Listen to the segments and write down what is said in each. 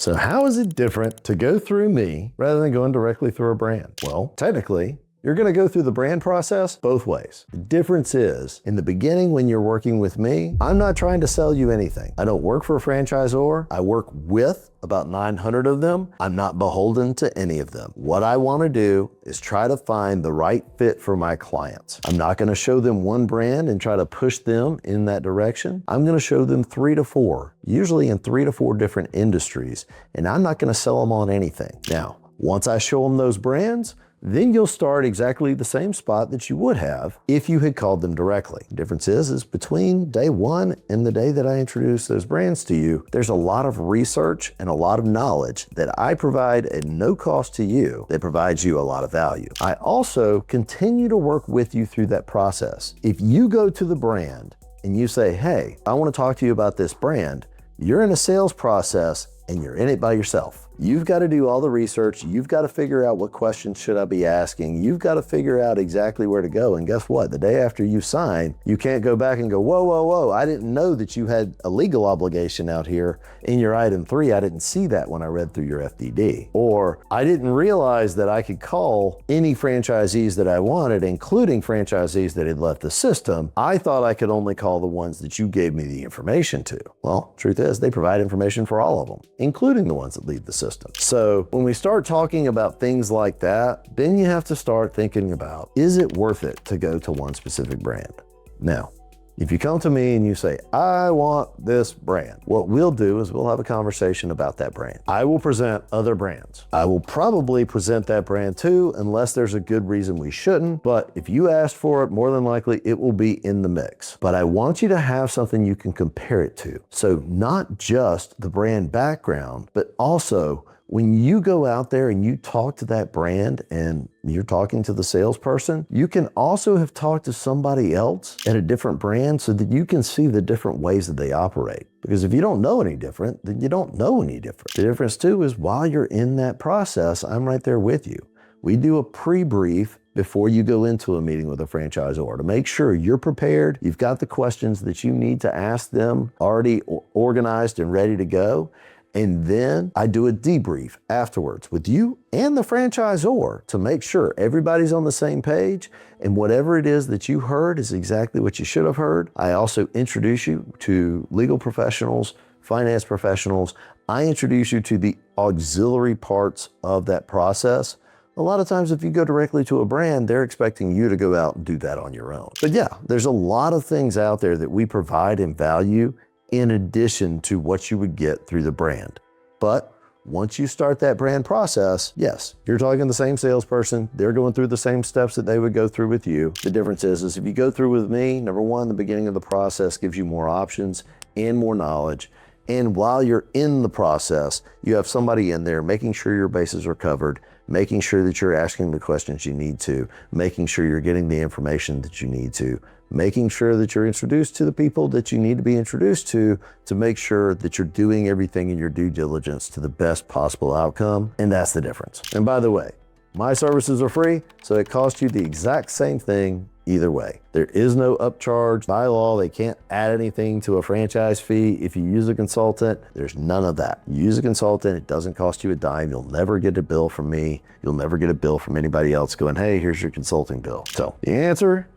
So how is it different to go through me rather than going directly through a brand? Well, technically, you're going to go through the brand process both ways. The difference is, in the beginning when you're working with me, I'm not trying to sell you anything. I don't work for a franchisor. I work with about 900 of them. I'm not beholden to any of them. What I want to do is try to find the right fit for my clients. I'm not going to show them one brand and try to push them in that direction. I'm going to show them 3 to 4, usually in 3 to 4 different industries, and I'm not going to sell them on anything. Now, once I show them those brands, then you'll start exactly the same spot that you would have if you had called them directly. The difference is between day one and the day that I introduce those brands to you, there's a lot of research and a lot of knowledge that I provide at no cost to you that provides you a lot of value. I also continue to work with you through that process. If you go to the brand and you say, hey, I want to talk to you about this brand, you're in a sales process and you're in it by yourself. You've got to do all the research. You've got to figure out what questions should I be asking. You've got to figure out exactly where to go. And guess what? The day after you sign, you can't go back and go, whoa, whoa, whoa. I didn't know that you had a legal obligation out here in your item 3. I didn't see that when I read through your FDD. Or I didn't realize that I could call any franchisees that I wanted, including franchisees that had left the system. I thought I could only call the ones that you gave me the information to. Well, truth is, they provide information for all of them, including the ones that leave the system. So when we start talking about things like that, then you have to start thinking about, is it worth it to go to one specific brand? Now, if you come to me and you say, I want this brand, what we'll do is we'll have a conversation about that brand. I will present other brands. I will probably present that brand too, unless there's a good reason we shouldn't. But if you ask for it, more than likely it will be in the mix. But I want you to have something you can compare it to. So not just the brand background, but also when you go out there and you talk to that brand and you're talking to the salesperson, you can also have talked to somebody else at a different brand so that you can see the different ways that they operate. Because if you don't know any different, then you don't know any different. The difference too is while you're in that process, I'm right there with you. We do a pre-brief before you go into a meeting with a franchisor to make sure you're prepared, you've got the questions that you need to ask them already organized and ready to go. And then I do a debrief afterwards with you and the franchisor to make sure everybody's on the same page and whatever it is that you heard is exactly what you should have heard. I also introduce you to legal professionals, finance professionals. I introduce you to the auxiliary parts of that process. A lot of times if you go directly to a brand, they're expecting you to go out and do that on your own. But yeah, there's a lot of things out there that we provide and value in addition to what you would get through the brand. But once you start that brand process, yes, you're talking to the same salesperson. They're going through the same steps that they would go through with you. The difference is if you go through with me, number one, the beginning of the process gives you more options and more knowledge. And while you're in the process, you have somebody in there making sure your bases are covered, making sure that you're asking the questions you need to, making sure you're getting the information that you need to, making sure that you're introduced to the people that you need to be introduced to make sure that you're doing everything in your due diligence to the best possible outcome. And that's the difference. And by the way, my services are free, so it costs you the exact same thing either way. There is no upcharge. By law, they can't add anything to a franchise fee. If you use a consultant, there's none of that. You use a consultant, it doesn't cost you a dime. You'll never get a bill from me. You'll never get a bill from anybody else going, hey, here's your consulting bill. So the answer,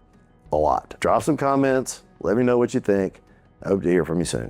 a lot. Drop some comments. Let me know what you think. I hope to hear from you soon.